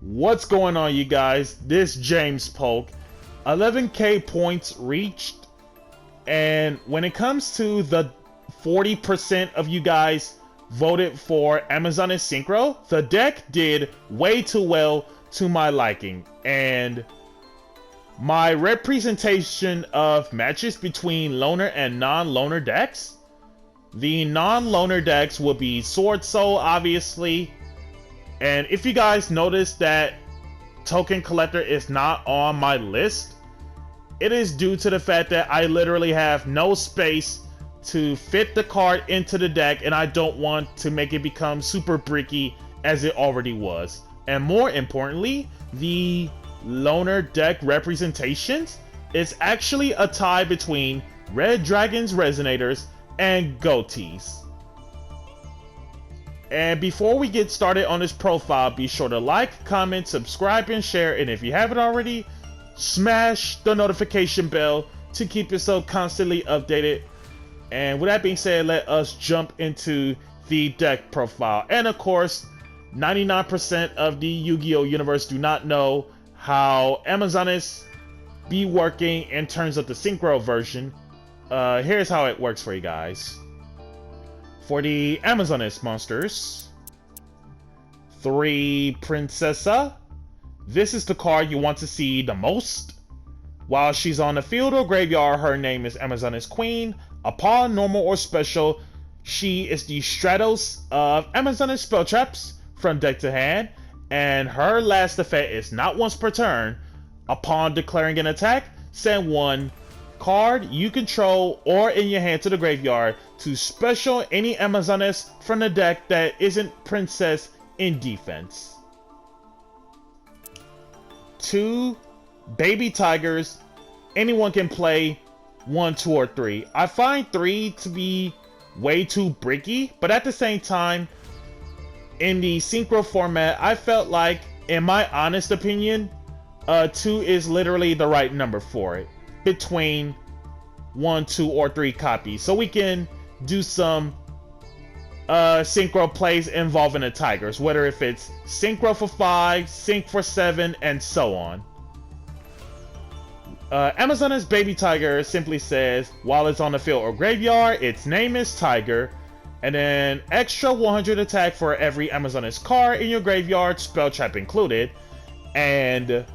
What's going on, you guys? This James Polk. 11k points reached, and when it comes to the 40% of you guys voted for Amazon and Synchro, the deck did way too well to my liking, and my representation of matches between loner and non-loner decks. The non-loner decks will be Sword Soul, obviously. And if you guys notice that Token Collector is not on my list, it is due to the fact that I literally have no space to fit the card into the deck, and I don't want to make it become super bricky as it already was. And more importantly, the loner deck representations is actually a tie between Red Dragon's Resonators and Goatees. And before we get started on this profile, be sure to like, comment, subscribe, and share. And if you haven't already, smash the notification bell to keep yourself constantly updated. And with that being said, let us jump into the deck profile. And of course, 99% of the Yu-Gi-Oh! Universe do not know how Amazonists be working in terms of the Synchro version. Here's how it works for you guys. For the Amazoness monsters, 3 Princessa. This is the card you want to see the most. While she's on the field or graveyard, her name is Amazoness Queen. Upon normal or special, she is the Stratos of Amazoness spell traps from deck to hand, and her last effect is not once per turn. Upon declaring an attack, send 1 card you control or in your hand to the graveyard to special any Amazoness from the deck that isn't Princess in defense. 2 Baby Tigers. Anyone can play 1, 2, or 3. I find 3 to be way too bricky, but at the same time, in the Synchro format, I felt like, in my honest opinion, 2 is literally the right number for it. Between 1, 2, or 3 copies, so we can do some Synchro plays involving the Tigers, whether if it's Synchro for 5, Sync for 7, and so on. Amazoness Baby Tiger simply says, while it's on the field or graveyard, its name is Tiger, and then extra 100 attack for every Amazoness card in your graveyard, spell trap included. And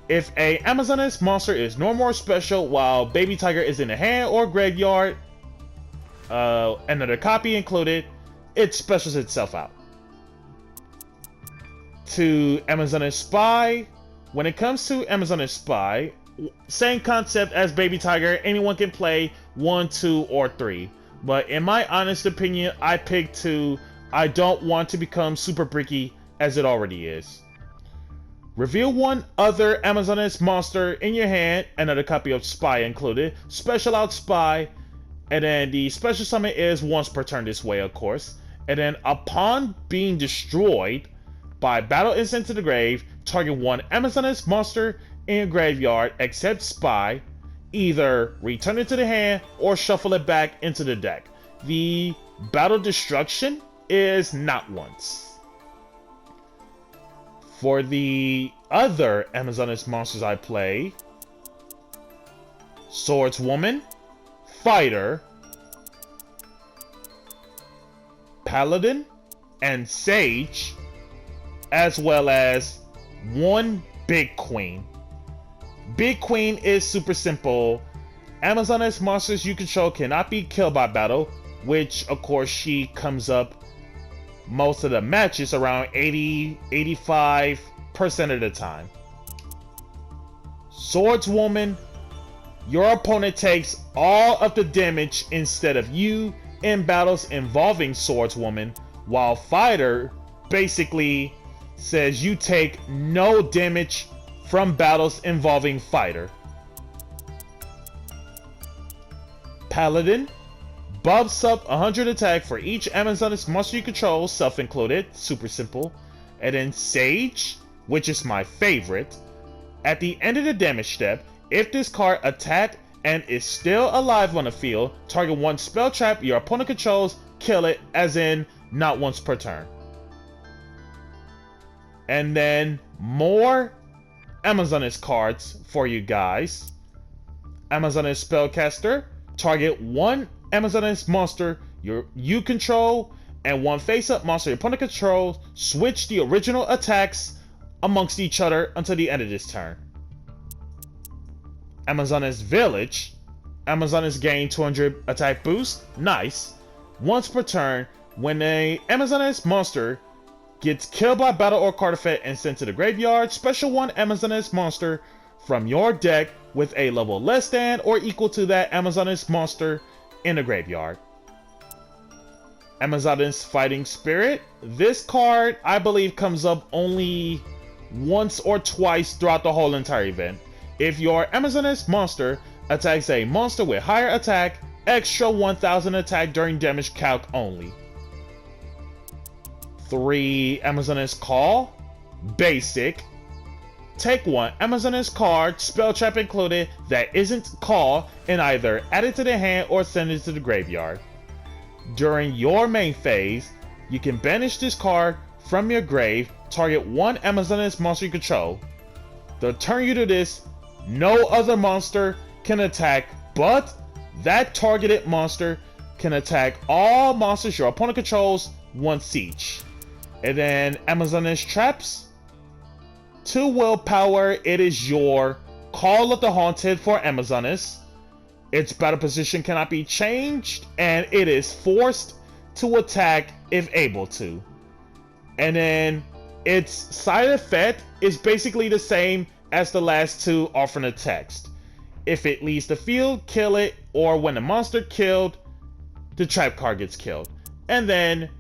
if a Amazoness monster is normal or special while Baby Tiger is in the hand or graveyard, another copy included, it specials itself out. To Amazoness Spy. When it comes to Amazoness Spy, same concept as Baby Tiger, anyone can play 1, 2, or 3. But in my honest opinion, I picked 2. I don't want to become super bricky as it already is. Reveal 1 other Amazoness monster in your hand, another copy of Spy included. Special out Spy, and then the special summon is once per turn this way, of course. And then upon being destroyed by battle instant to the grave, target 1 Amazoness monster in your graveyard except Spy. Either return it to the hand or shuffle it back into the deck. The battle destruction is not once. For the other Amazoness monsters I play, Swordswoman, Fighter, Paladin, and Sage, as well as 1 Big Queen. Big Queen is super simple. Amazoness monsters you control cannot be killed by battle, which of course she comes up most of the matches around 80-85% of the time. Swordswoman, your opponent takes all of the damage instead of you in battles involving Swordswoman, while Fighter basically says you take no damage from battles involving Fighter. Paladin buffs up 100 attack for each Amazoness monster you control, self included, super simple. And then Sage, which is my favorite. At the end of the damage step, if this card attacked and is still alive on the field, target 1 spell trap your opponent controls, kill it, as in not once per turn. And then more Amazoness cards for you guys. Amazoness Spellcaster. Target one Amazoness monster you control and one face-up monster your opponent controls. Switch the original attacks amongst each other until the end of this turn. Amazoness Village. Amazoness gain 200 attack boost. Nice. Once per turn, when a Amazoness monster gets killed by battle or card effect and sent to the graveyard, special one Amazoness monster from your deck with a level less than or equal to that Amazoness monster in the graveyard. Amazoness Fighting Spirit. This card, I believe, comes up only once or twice throughout the whole entire event. If your Amazoness monster attacks a monster with higher attack, extra 1000 attack during damage calc only. 3 Amazoness Call. Basic. Take one Amazoness card, spell trap included, that isn't call, and either add it to the hand or send it to the graveyard. During your main phase, you can banish this card from your grave, target one Amazoness monster you control. The turn you do this, no other monster can attack, but that targeted monster can attack all monsters your opponent controls once each. And then Amazoness Traps. 2 willpower, it is your Call of the Haunted for Amazoness. Its battle position cannot be changed, and it is forced to attack if able to. And then its side effect is basically the same as the last 2 offering a text. If it leaves the field, kill it, or when the monster killed, the trap card gets killed. And then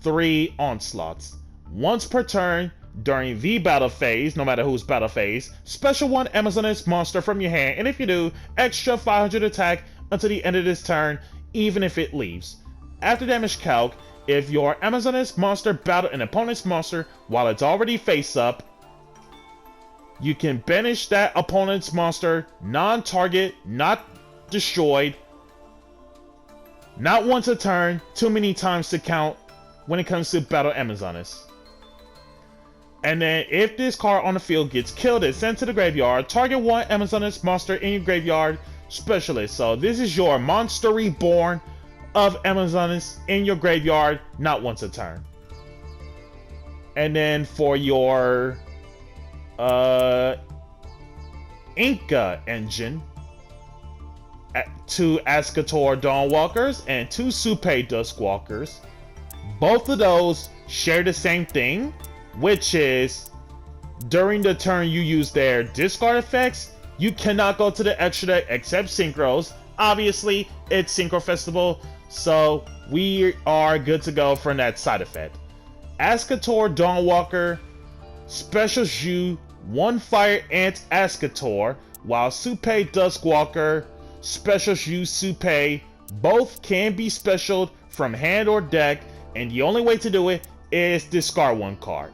3 onslaughts. Once per turn, during the battle phase, no matter whose battle phase, special one Amazoness monster from your hand, and if you do, extra 500 attack until the end of this turn, even if it leaves. After damage calc, if your Amazoness monster battled an opponent's monster while it's already face up, you can banish that opponent's monster, non-target, not destroyed, not once a turn, too many times to count when it comes to battle Amazoness. And then if this card on the field gets killed and sent to the graveyard, target one Amazoness monster in your graveyard specialist. So this is your monster reborn of Amazoness in your graveyard, not once a turn. And then for your Inca engine, 2 Ascator Dawnwalkers and 2 Supe Duskwalkers. Both of those share the same thing, which is during the turn you use their discard effects, you cannot go to the extra deck except Synchros. Obviously, it's Synchro Festival, so we are good to go from that side effect. Ascator Dawnwalker specials you 1 Fire Ant Ascator, while Supe Duskwalker specials you Supe. Both can be specialed from hand or deck, and the only way to do it is discard 1 card.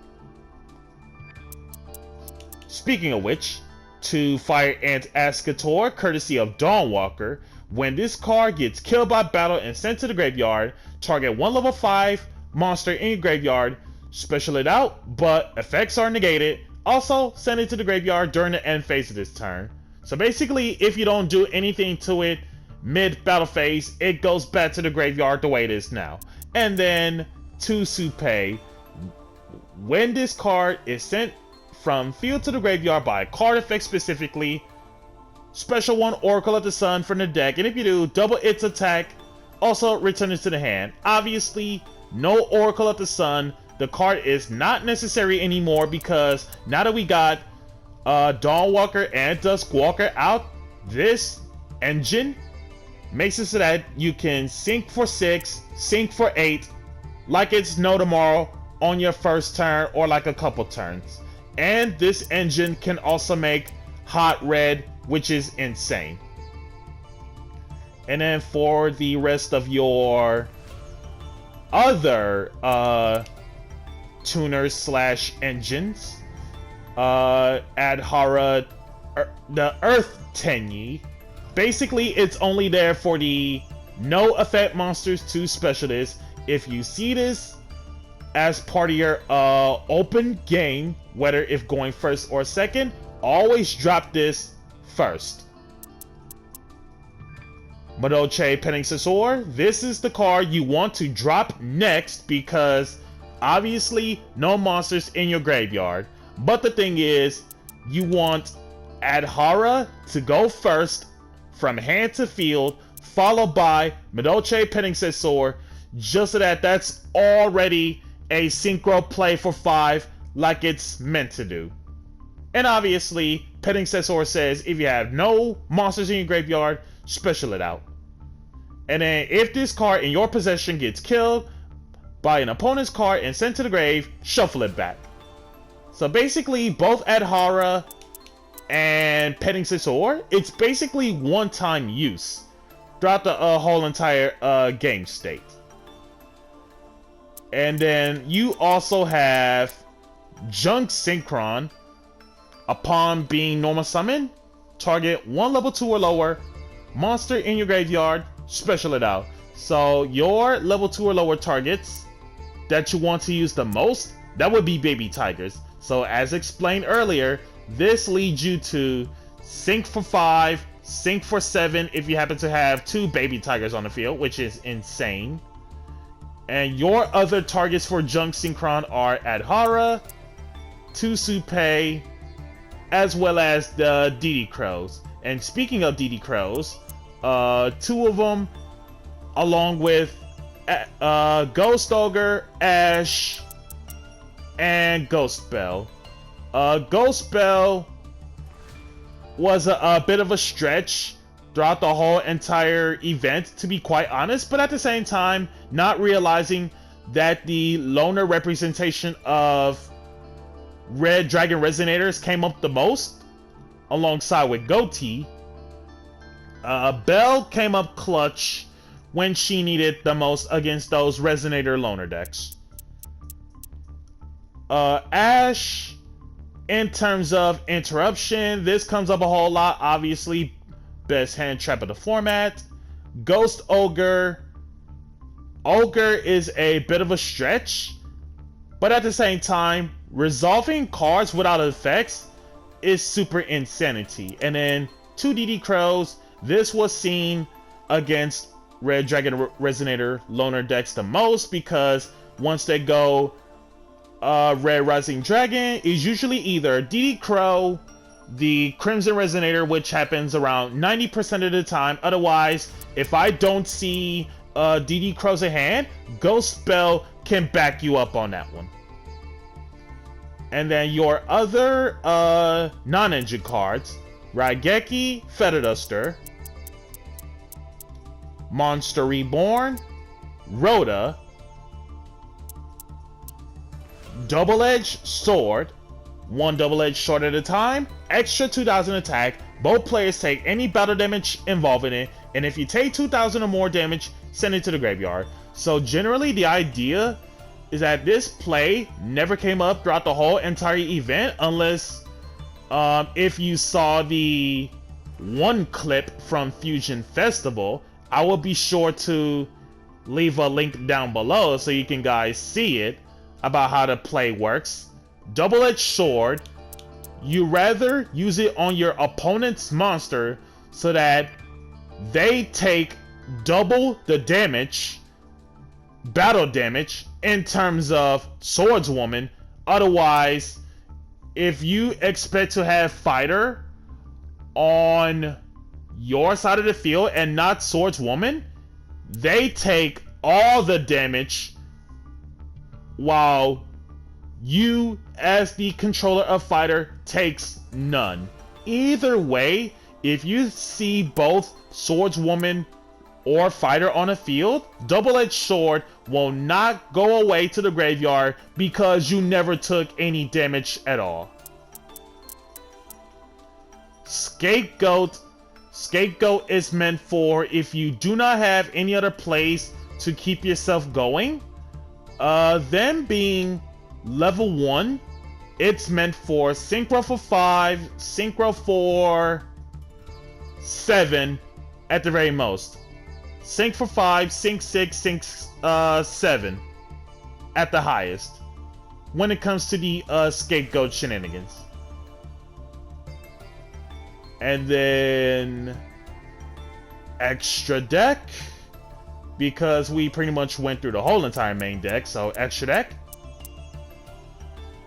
Speaking of which, 2 Fire Ant Ascator, courtesy of Dawnwalker. When this card gets killed by battle and sent to the graveyard, target 1 level 5 monster in your graveyard, special it out, but effects are negated. Also, send it to the graveyard during the end phase of this turn. So basically, if you don't do anything to it mid-battle phase, it goes back to the graveyard the way it is now. And then 2 Supe. When this card is sent from field to the graveyard by a card effect specifically, special 1 Oracle of the Sun from the deck, and if you do, double its attack, also return it to the hand. Obviously, no Oracle of the Sun. The card is not necessary anymore because now that we got Dawnwalker and Duskwalker out, this engine makes it so that you can sync for 6, sync for 8, like it's no tomorrow on your first turn or like a couple turns. And this engine can also make hot red, which is insane. And then for the rest of your other tuners slash engines, Adhara, the Earth Tenyi. Basically, it's only there for the no effect monsters to specialists. If you see this as part of your open game whether if going first or second, always drop this first. Madoche Penixesor, this is the card you want to drop next because obviously no monsters in your graveyard. But the thing is, you want Adhara to go first from hand to field, followed by Madoche Penixesor, just so that that's already a synchro play for 5 like it's meant to do. And obviously, Penixesor says if you have no monsters in your graveyard, special it out. And then if this card in your possession gets killed by an opponent's card and sent to the grave, shuffle it back. So basically, both Adhara and Penixesor, it's basically one-time use throughout the whole entire game state. And then you also have Junk Synchron. Upon being normal summon, target 1 level 2 or lower monster in your graveyard, special it out. So your level 2 or lower targets that you want to use the most, that would be baby tigers. So as explained earlier, this leads you to sync for 5, sync for 7 if you happen to have 2 baby tigers on the field, which is insane. And your other targets for Junk Synchron are Adhara, 2 Supei, as well as the DD Crows. And speaking of DD Crows, 2 of them, along with Ghost Ogre, Ash, and Ghost Bell. Ghost Bell was a bit of a stretch throughout the whole entire event, to be quite honest, but at the same time, not realizing that the loner representation of Red Dragon Resonators came up the most, alongside with Goatee. Belle came up clutch when she needed the most against those Resonator loner decks. Ash, in terms of interruption, this comes up a whole lot. Obviously, best hand trap of the format. Ghost Ogre. Ogre is a bit of a stretch, but at the same time, resolving cards without effects is super insanity. And then 2 DD Crows, this was seen against Red Dragon Resonator loner decks the most, because once they go Red Rising Dragon, is usually either DD Crow, the Crimson Resonator, which happens around 90% of the time. Otherwise, if I don't see DD Crows in hand, Ghost Bell can back you up on that one. And then your other non-engine cards, Raigeki, Feather Duster, Monster Reborn, Rhoda, Double-Edged Sword, 1 double-edged sword at a time, extra 2000 attack, both players take any battle damage involved in it, and if you take 2000 or more damage, send it to the graveyard. So generally the idea is that this play never came up throughout the whole entire event, unless if you saw the one clip from Fusion Festival. I will be sure to leave a link down below so you can guys see it about how the play works. Double-edged sword, you rather use it on your opponent's monster so that they take double the damage, battle damage, in terms of Swordswoman. Otherwise, if you expect to have fighter on your side of the field and not Swordswoman, they take all the damage while you, as the controller of fighter, takes none. Either way, if you see both Swordswoman or fighter on a field, Double-Edged Sword will not go away to the graveyard because you never took any damage at all. Scapegoat. Scapegoat is meant for if you do not have any other plays to keep yourself going. Them being level 1, it's meant for Synchro for 5, Synchro for 7 at the very most. Sync for 5, Sync 6, Sync 7 at the highest. when it comes to the scapegoat shenanigans. And then extra deck, because we pretty much went through the whole entire main deck, so extra deck.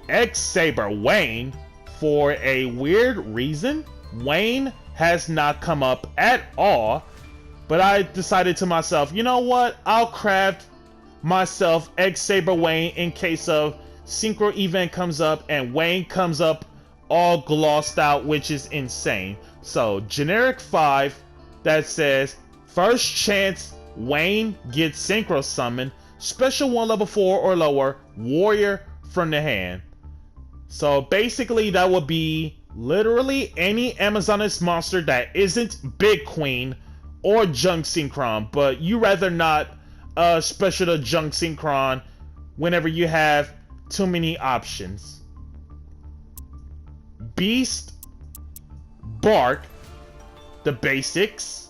X-Saber Wayne. For a weird reason, Wayne has not come up at all, but I decided to myself, you know what, I'll craft myself X-Saber Wayne in case of Synchro event comes up and Wayne comes up all glossed out, which is insane. So generic 5 that says first chance Wayne gets Synchro summoned, special 1 level 4 or lower, warrior from the hand. So basically that would be literally any Amazoness monster that isn't Big Queen or Junk Synchron, but you rather not special to Junk Synchron whenever you have too many options. Beast, Bark, the basics.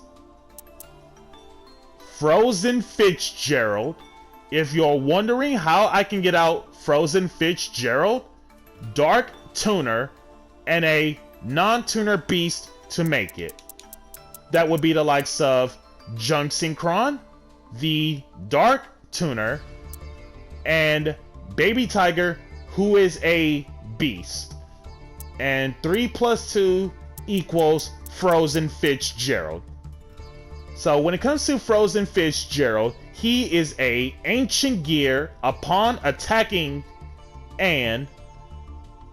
Frozen Fitzgerald. If you're wondering how I can get out Frozen Fitzgerald, Dark Tuner, and a non-tuner beast to make it. That would be the likes of Junk Synchron, the Dark Tuner, and Baby Tiger, who is a beast. And 3 + 2 equals Frozen Fitzgerald. So when it comes to Frozen Fitzgerald, he is a ancient gear upon attacking, and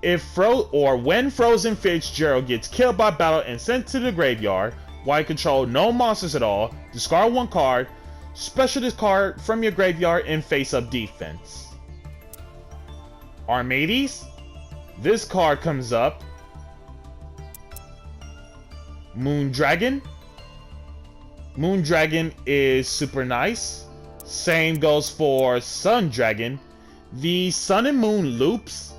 when Frozen Fitzgerald gets killed by battle and sent to the graveyard, while you control no monsters at all, discard 1 card, special this card from your graveyard in face-up defense. Armades, this card comes up. Moondragon. Moondragon is super nice. Same goes for Sundragon. The Sun and Moon loops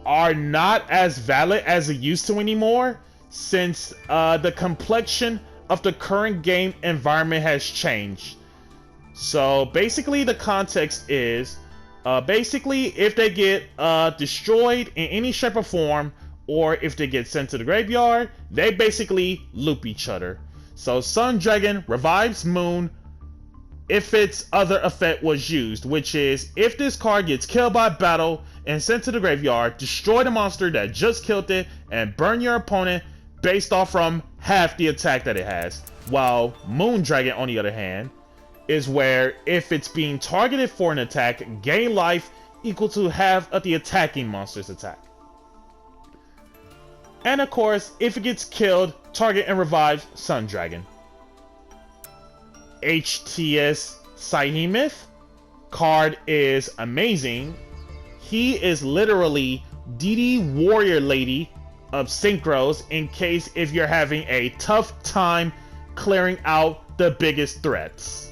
are not as valid as it used to anymore, since the complexion of the current game environment has changed. So basically the context is, if they get destroyed in any shape or form, or if they get sent to the graveyard, they basically loop each other. So Sundragon revives Moon if its other effect was used, which is if this card gets killed by battle and sent to the graveyard, destroy the monster that just killed it and burn your opponent based off from half the attack that it has. While Moondragon, on the other hand, is where if it's being targeted for an attack, gain life equal to half of the attacking monster's attack. And of course, if it gets killed, target and revive Sundragon. HTS Psyhemoth card is amazing. He is literally DD Warrior Lady of Synchros in case if you're having a tough time clearing out the biggest threats.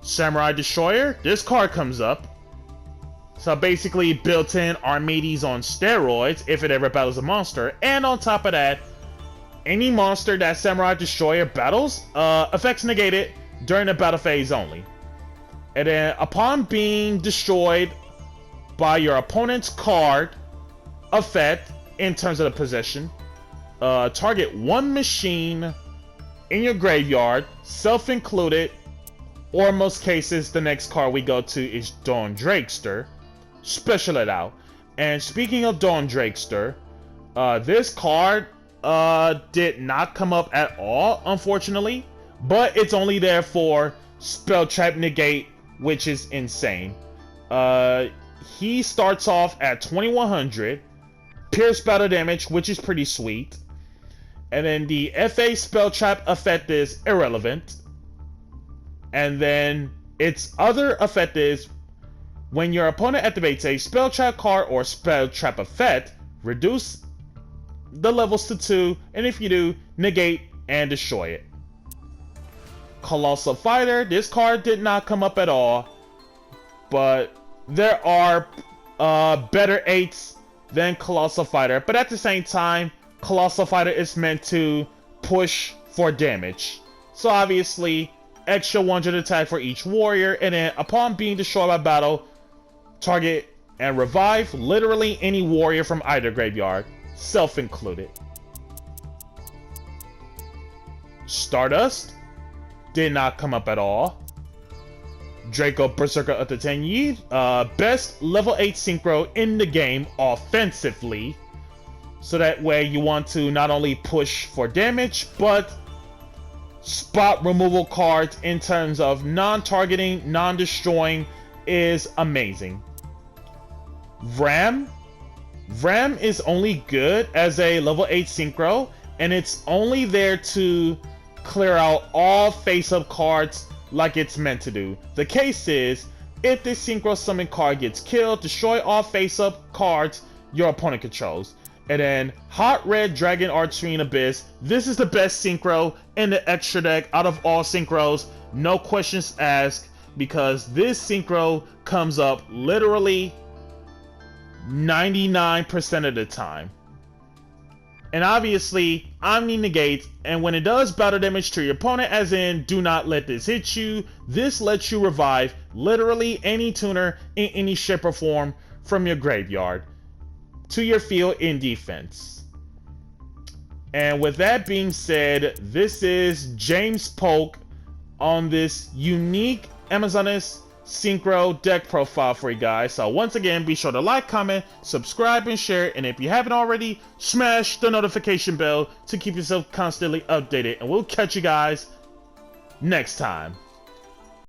Samurai Destroyer, this card comes up. So basically built-in Armades on steroids if it ever battles a monster, and on top of that, any monster that Samurai Destroyer battles, effects negated during the battle phase only. And then upon being destroyed by your opponent's card effect in terms of the possession, target 1 machine in your graveyard, self-included, or in most cases the next card we go to is Dawn Drakester. Special it out. And speaking of Dawn Drakester, this card did not come up at all, unfortunately, but it's only there for Spell Trap Negate, which is insane. He starts off at 2100 Pierce Battle Damage, which is pretty sweet, and then the FA Spell Trap effect is irrelevant, and then its other effect is when your opponent activates a Spell Trap card or Spell Trap effect, reduce the levels to 2, and if you do, negate and destroy it. Colossal Fighter, this card did not come up at all, but there are better 8s than Colossal Fighter, but at the same time, Colossal Fighter is meant to push for damage. So obviously, extra 100 attack for each warrior, and then upon being destroyed by battle, target and revive literally any warrior from either graveyard, self included. Stardust did not come up at all. Draco Berserker of the Tenyi, best level 8 Synchro in the game offensively. So that way you want to not only push for damage, but spot removal cards in terms of non-targeting, non-destroying is amazing. Ram is only good as a level 8 Synchro, and it's only there to clear out all face-up cards like it's meant to do. The case is, if this Synchro summon card gets killed, destroy all face-up cards your opponent controls. And then Hot Red Dragon Archerine Abyss. This is the best Synchro in the extra deck out of all Synchros. No questions asked, because this Synchro comes up literally 99% of the time. And obviously, Omni negates, and when it does battle damage to your opponent, as in do not let this hit you, this lets you revive literally any tuner in any shape or form from your graveyard to your field in defense. And with that being said, this is James Polk on this unique Amazoness Synchro deck profile for you guys. So once again, be sure to like, comment, subscribe, and share. And if you haven't already, smash the notification bell to keep yourself constantly updated. And we'll catch you guys next time.